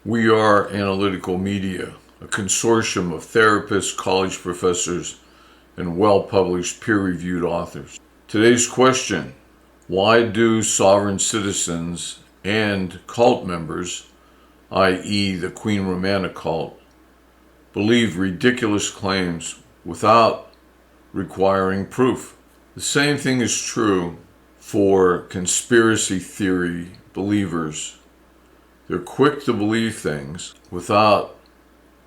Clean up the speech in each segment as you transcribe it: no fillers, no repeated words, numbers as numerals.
We are Analytical Media, a consortium of therapists, college professors, and well-published peer-reviewed authors. Today's question: why do sovereign citizens and cult members, i.e. the Queen Romana cult, believe ridiculous claims without requiring proof? The same thing is true for conspiracy theory believers. They're quick to believe things without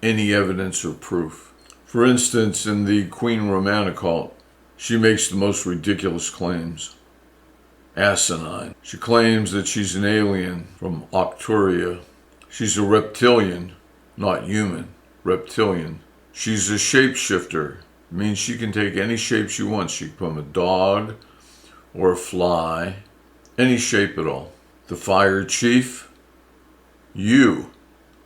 any evidence or proof. For instance, in the Queen Romana cult, she makes the most ridiculous claims. Asinine. She claims that she's an alien from Arcturia. She's a reptilian, not human, reptilian. She's a shapeshifter. It means she can take any shape she wants. She can become a dog or a fly, any shape at all. The fire chief, you.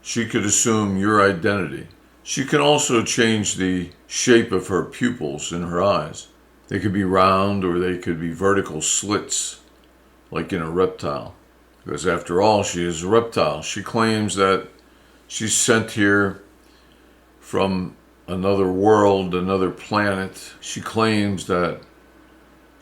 She could assume your identity. She can also change the shape of her pupils in her eyes. They could be round or they could be vertical slits, like in a reptile. Because after all, she is a reptile. She claims that she's sent here from another world, another planet. She claims that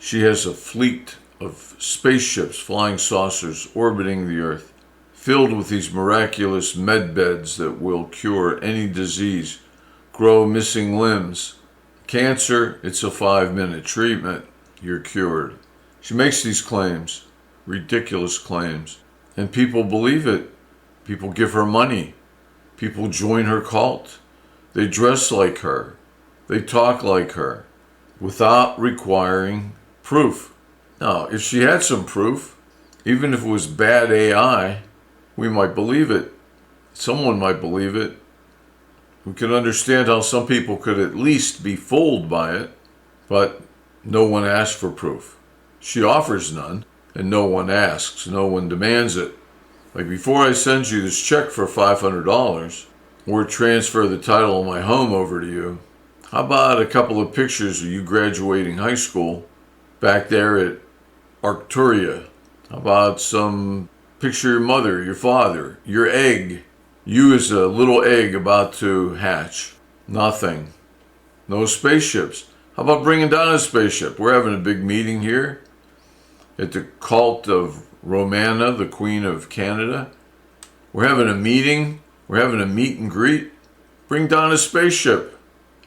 she has a fleet of spaceships, flying saucers, orbiting the Earth, filled with these miraculous med beds that will cure any disease, grow missing limbs. Cancer, it's a 5-minute treatment, you're cured. She makes these claims, ridiculous claims, and people believe it. People give her money. People join her cult. They dress like her. They talk like her, without requiring proof. Now, if she had some proof, even if it was bad AI, we might believe it. Someone might believe it. We can understand how some people could at least be fooled by it, but no one asks for proof. She offers none, and no one asks. No one demands it. Like, before I send you this check for $500 or transfer the title of my home over to you, how about a couple of pictures of you graduating high school back there at Arcturia? How about some picture of your mother, your father, your egg, you as a little egg about to hatch? Nothing. No spaceships. How about bringing down a spaceship? We're having a big meeting here at the cult of Romana, the Queen of Canada. We're having a meeting. We're having a meet and greet. Bring down a spaceship.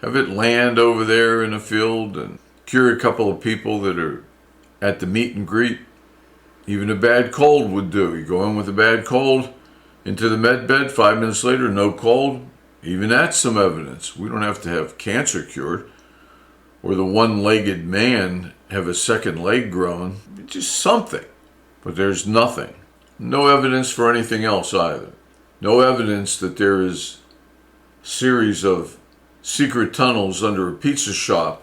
Have it land over there in a field and cure a couple of people that are at the meet and greet. Even a bad cold would do. You go in with a bad cold, into the med bed, 5 minutes later, no cold. Even that's some evidence. We don't have to have cancer cured or the one-legged man have a second leg grown. Just something. But there's nothing. No evidence for anything else either. No evidence that there is a series of secret tunnels under a pizza shop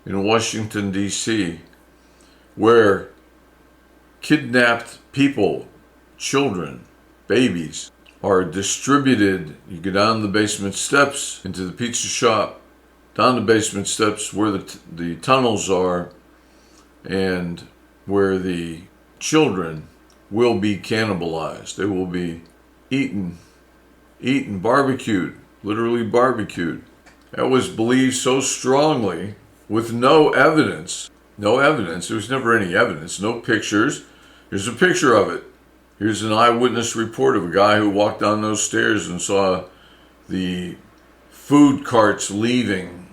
in Washington, D.C., where kidnapped people, children, babies, are distributed. You go down the basement steps into the pizza shop, down the basement steps where the tunnels are, and where the children will be cannibalized. They will be eaten, barbecued, literally barbecued. That was believed so strongly with no evidence. No evidence. There was never any evidence. No pictures. Here's a picture of it. Here's an eyewitness report of a guy who walked down those stairs and saw the food carts leaving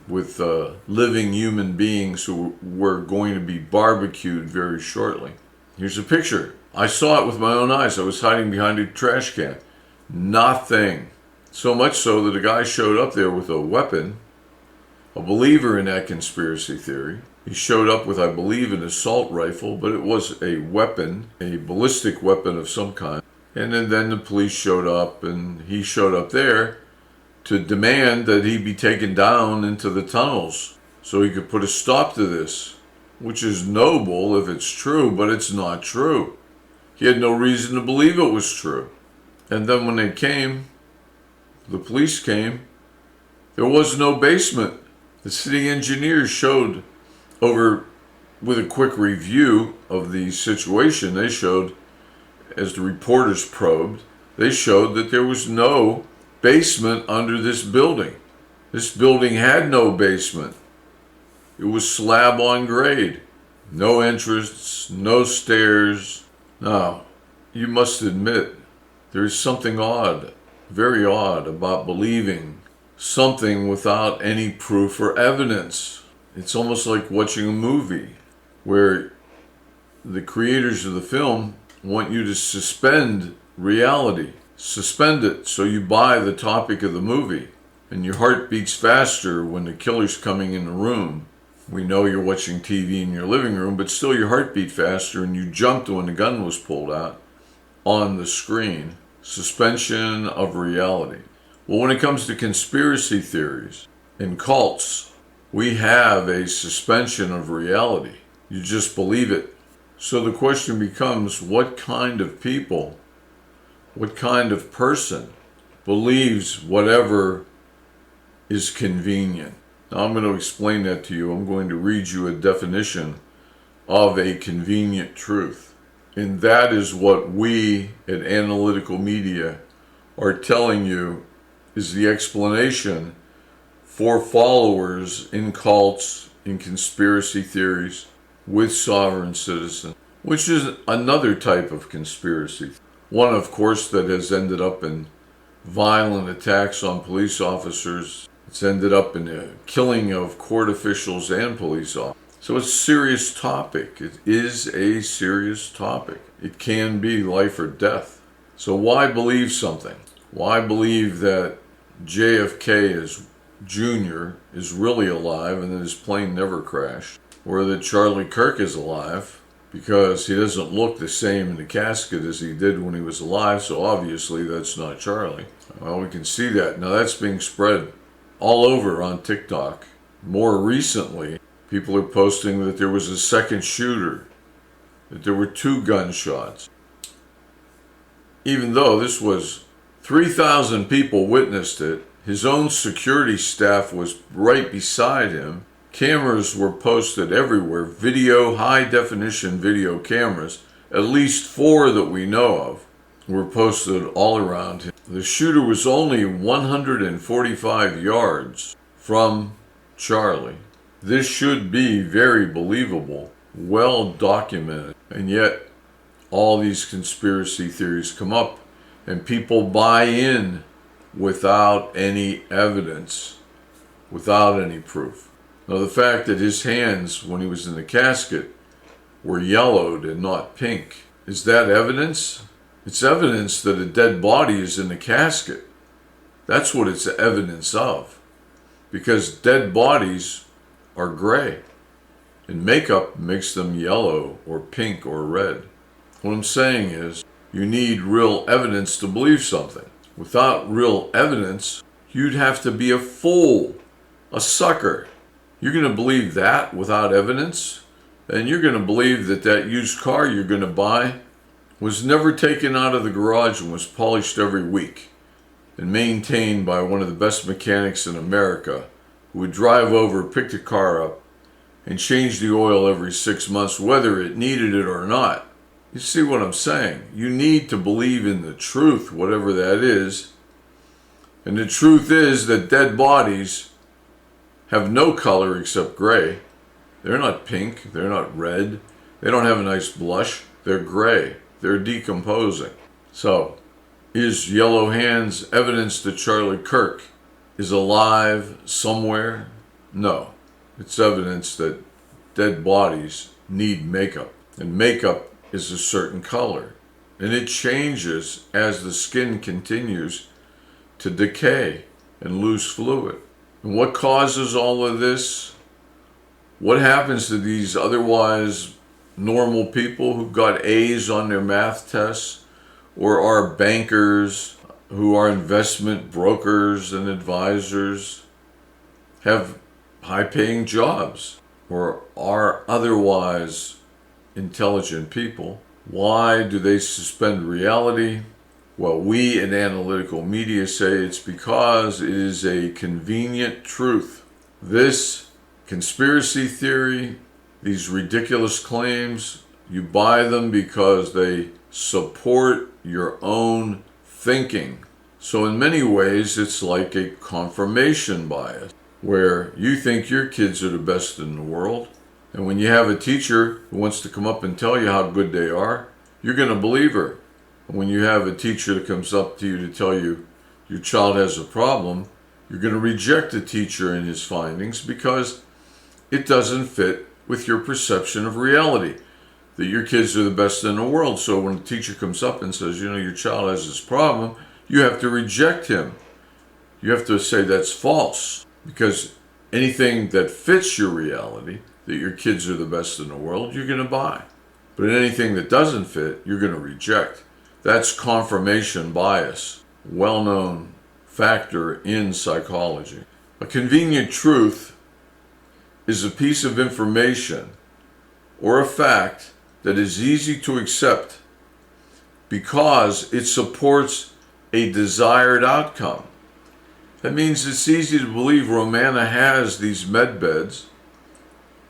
with living human beings who were going to be barbecued very shortly. Here's a picture. I saw it with my own eyes. I was hiding behind a trash can. Nothing. So much so that a guy showed up there with a weapon, a believer in that conspiracy theory. He showed up with, I believe, an assault rifle, but it was a weapon, a ballistic weapon of some kind. And then the police showed up, and he showed up there to demand that he be taken down into the tunnels so he could put a stop to this, which is noble if it's true, but it's not true. He had no reason to believe it was true. And then when they came, the police came, there was no basement. The city engineers showed over, with a quick review of the situation, they showed, as the reporters probed, They showed that there was no basement under this building. This building had no basement. It was slab on grade. No entrance, no stairs. Now, you must admit, there is something odd, very odd, about believing something without any proof or evidence. It's almost like watching a movie where the creators of the film want you to suspend reality. Suspend it so you buy the topic of the movie. And your heart beats faster when the killer's coming in the room. We know you're watching TV in your living room, but still your heart beat faster and you jumped when the gun was pulled out on the screen. Suspension of reality. Well, when it comes to conspiracy theories and cults, we have a suspension of reality. You just believe it. So the question becomes, what kind of people, what kind of person believes whatever is convenient? Now I'm going to explain that to you. I'm going to read you a definition of a convenient truth. And that is what we at Analytical Media are telling you is the explanation for followers in cults, in conspiracy theories, with sovereign citizens, which is another type of conspiracy. One, of course, that has ended up in violent attacks on police officers. It's ended up in the killing of court officials and police officers. So it's a serious topic. It is a serious topic. It can be life or death. So why believe something? Why believe that JFK Jr. is really alive and that his plane never crashed? Or that Charlie Kirk is alive because he doesn't look the same in the casket as he did when he was alive, so obviously that's not Charlie. Well, we can see that. Now that's being spread all over on TikTok. More recently, people are posting that there was a second shooter, that there were 2 gunshots. Even though this was 3,000 people witnessed it, his own security staff was right beside him. Cameras were posted everywhere, high-definition video cameras, at least 4 that we know of, were posted all around him. The shooter was only 145 yards from Charlie. This should be very believable, well documented, and yet all these conspiracy theories come up and people buy in without any evidence, without any proof. Now, the fact that his hands, when he was in the casket, were yellowed and not pink, is that evidence? It's evidence that a dead body is in the casket. That's what it's evidence of. Because dead bodies are gray, and makeup makes them yellow or pink or red. What I'm saying is, you need real evidence to believe something. Without real evidence, you'd have to be a fool, a sucker. You're going to believe that without evidence? And you're going to believe that that used car you're going to buy was never taken out of the garage and was polished every week and maintained by one of the best mechanics in America who would drive over, pick the car up, and change the oil every 6 months, whether it needed it or not. You see what I'm saying? You need to believe in the truth, whatever that is. And the truth is that dead bodies have no color except gray. They're not pink. They're not red. They don't have a nice blush. They're gray. They're decomposing. So, is Yellow Hands evidence that Charlie Kirk is alive somewhere? No. It's evidence that dead bodies need makeup. And makeup is a certain color. And it changes as the skin continues to decay and lose fluid. And what causes all of this? What happens to these otherwise normal people who got A's on their math tests, or are bankers, who are investment brokers and advisors, have high-paying jobs, or are otherwise intelligent people? Why do they suspend reality? Well, we in Analytical Media say it's because it is a convenient truth. This conspiracy theory, these ridiculous claims, you buy them because they support your own thinking. So in many ways, it's like a confirmation bias, where you think your kids are the best in the world, and when you have a teacher who wants to come up and tell you how good they are, you're going to believe her. And when you have a teacher that comes up to you to tell you your child has a problem, you're going to reject the teacher and his findings because it doesn't fit with your perception of reality, that your kids are the best in the world. So when a teacher comes up and says, your child has this problem, you have to reject him. You have to say that's false, because anything that fits your reality, that your kids are the best in the world, you're going to buy. But anything that doesn't fit, you're going to reject. That's confirmation bias, well-known factor in psychology. A convenient truth is a piece of information or a fact that is easy to accept because it supports a desired outcome. That means it's easy to believe Romana has these med beds.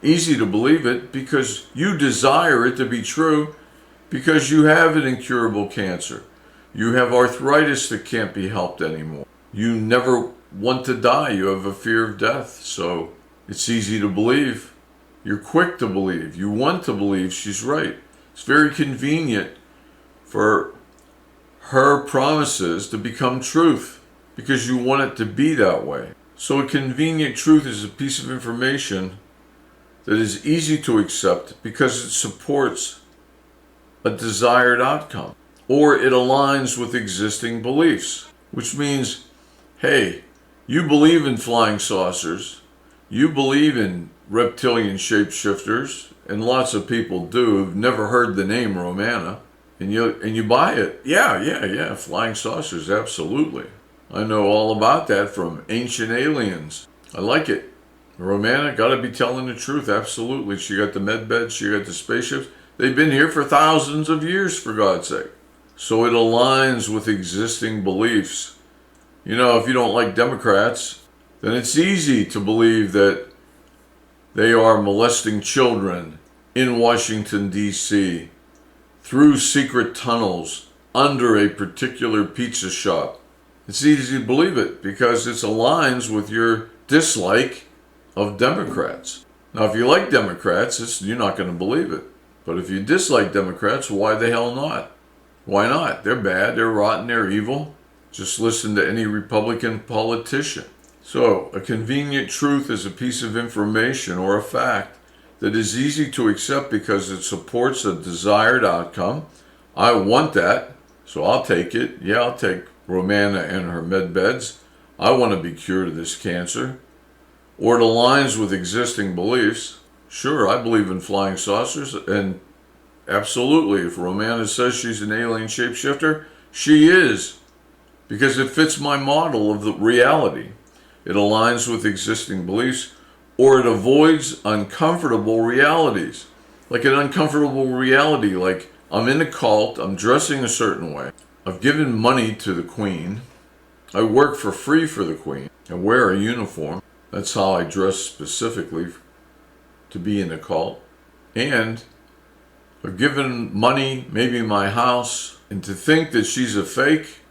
Easy to believe it because you desire it to be true, because you have an incurable cancer. You have arthritis that can't be helped anymore. You never want to die. You have a fear of death. So it's easy to believe. You're quick to believe. You want to believe she's right. It's very convenient for her promises to become truth because you want it to be that way. So a convenient truth is a piece of information that is easy to accept because it supports a desired outcome, or it aligns with existing beliefs, which means, hey, you believe in flying saucers, you believe in reptilian shapeshifters, and lots of people do who've never heard the name Romana, and you buy it. Yeah, flying saucers, absolutely. I know all about that from Ancient Aliens. I like it. Romana got to be telling the truth, absolutely. She got the med beds, she got the spaceships. They've been here for thousands of years, for God's sake. So it aligns with existing beliefs. If you don't like Democrats, then it's easy to believe that they are molesting children in Washington, D.C., through secret tunnels under a particular pizza shop. It's easy to believe it because it aligns with your dislike of Democrats. Now, if you like Democrats, you're not going to believe it. But if you dislike Democrats, why the hell not? Why not? They're bad, they're rotten, they're evil. Just listen to any Republican politician. So, a convenient truth is a piece of information or a fact that is easy to accept because it supports a desired outcome. I want that, so I'll take it. Yeah, I'll take Romana and her med beds. I want to be cured of this cancer. Or it aligns with existing beliefs. Sure, I believe in flying saucers, and absolutely, if Romana says she's an alien shapeshifter, she is, because it fits my model of the reality. It aligns with existing beliefs, or it avoids uncomfortable realities. Like an uncomfortable reality, like I'm in a cult, I'm dressing a certain way, I've given money to the Queen, I work for free for the Queen, I wear a uniform. That's how I dress specifically to be in a cult. And I've given money, maybe my house, and to think that she's a fake,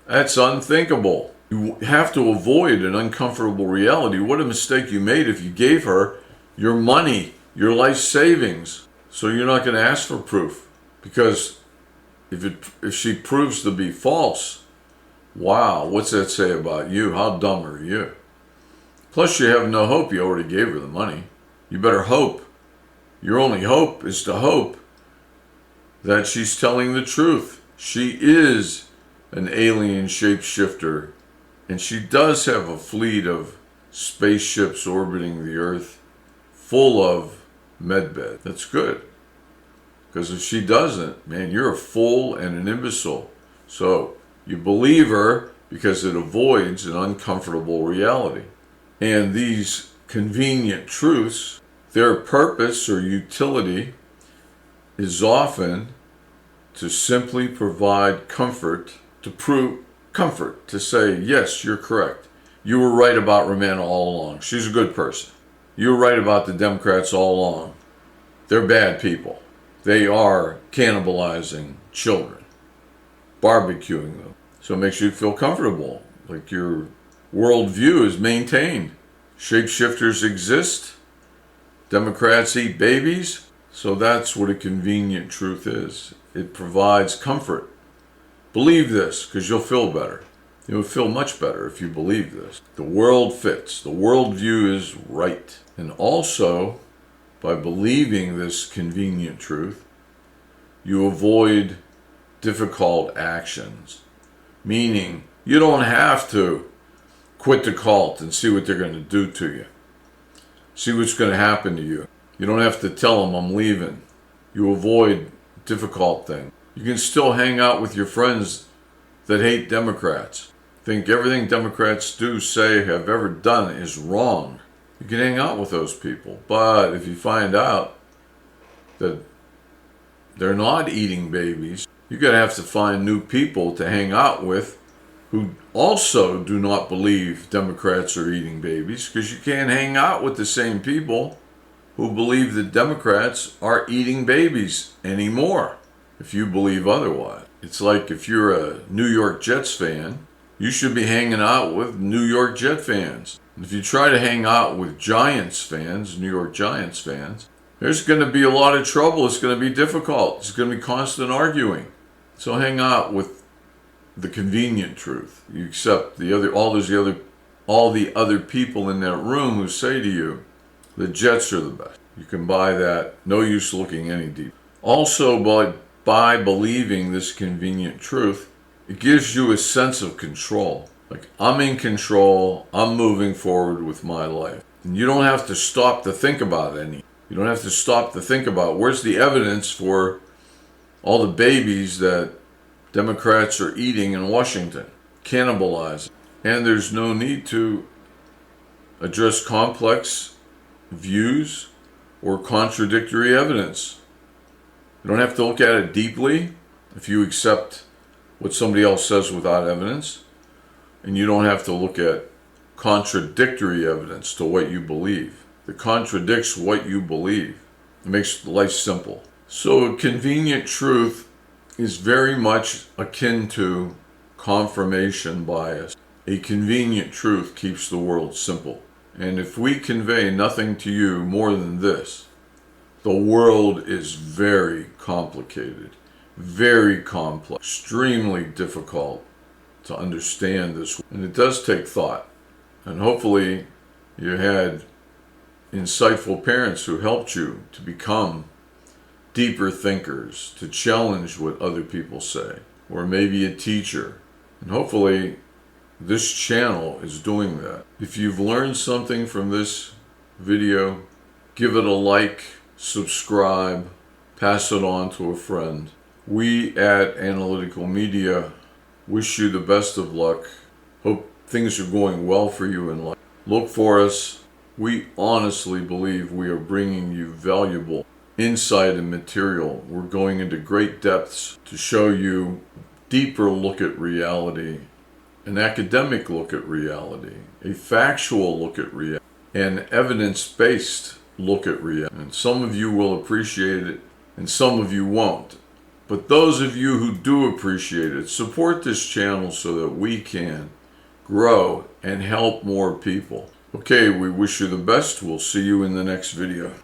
that's unthinkable. You have to avoid an uncomfortable reality. What a mistake you made if you gave her your money, your life savings. So you're not going to ask for proof, because if she proves to be false, wow, what's that say about you? How dumb are you? Plus, you have no hope. You already gave her the money. You better hope. Your only hope is to hope that she's telling the truth. She is an alien shapeshifter, and she does have a fleet of spaceships orbiting the Earth full of medbed. That's good. Because if she doesn't, man, you're a fool and an imbecile. So you believe her because it avoids an uncomfortable reality. And these convenient truths, their purpose or utility is often to simply provide comfort, to prove comfort, to say, yes, you're correct. You were right about Romana all along. She's a good person. You were right about the Democrats all along. They're bad people. They are cannibalizing children, barbecuing them, So it makes you feel comfortable, like your worldview is maintained. Shapeshifters exist. Democrats eat babies. So that's what a convenient truth is. It provides comfort. Believe this, because you'll feel better. You'll feel much better if you believe this. The world fits. The worldview is right. And also, by believing this convenient truth, you avoid difficult actions. Meaning, you don't have to quit the cult and see what they're going to do to you. See what's going to happen to you. You don't have to tell them I'm leaving. You avoid difficult things. You can still hang out with your friends that hate Democrats. Think everything Democrats do, say, have ever done is wrong. You can hang out with those people. But if you find out that they're not eating babies, you're going to have to find new people to hang out with who also do not believe Democrats are eating babies, because you can't hang out with the same people who believe that Democrats are eating babies anymore if you believe otherwise. It's like if you're a New York Jets fan, you should be hanging out with New York Jet fans. If you try to hang out with Giants fans, New York Giants fans, there's going to be a lot of trouble. It's going to be difficult. It's going to be constant arguing. So hang out with the convenient truth. You accept all the other people in that room who say to you, the Jets are the best. You can buy that. No use looking any deeper. Also, by believing this convenient truth, it gives you a sense of control. Like, I'm in control. I'm moving forward with my life. And you don't have to stop to think about any. You don't have to stop to think about where's the evidence for all the babies that Democrats are eating in Washington, cannibalizing. And there's no need to address complex views or contradictory evidence. You don't have to look at it deeply if you accept what somebody else says without evidence. And you don't have to look at contradictory evidence to what you believe. That contradicts what you believe. It makes life simple. So a convenient truth is very much akin to confirmation bias. A convenient truth keeps the world simple. And if we convey nothing to you more than this, the world is very complicated, very complex, extremely difficult to understand this. And it does take thought. And hopefully you had insightful parents who helped you to become deeper thinkers, to challenge what other people say, or maybe a teacher. And hopefully this channel is doing that. If you've learned something from this video, give it a like, subscribe, pass it on to a friend. We at Analytical Media wish you the best of luck. Hope things are going well for you in life. Look for us. We honestly believe we are bringing you valuable insight and material. We're going into great depths to show you deeper look at reality, an academic look at reality, a factual look at reality, an evidence-based look at reality. And some of you will appreciate it and some of you won't. But those of you who do appreciate it, support this channel so that we can grow and help more people. Okay, we wish you the best. We'll see you in the next video.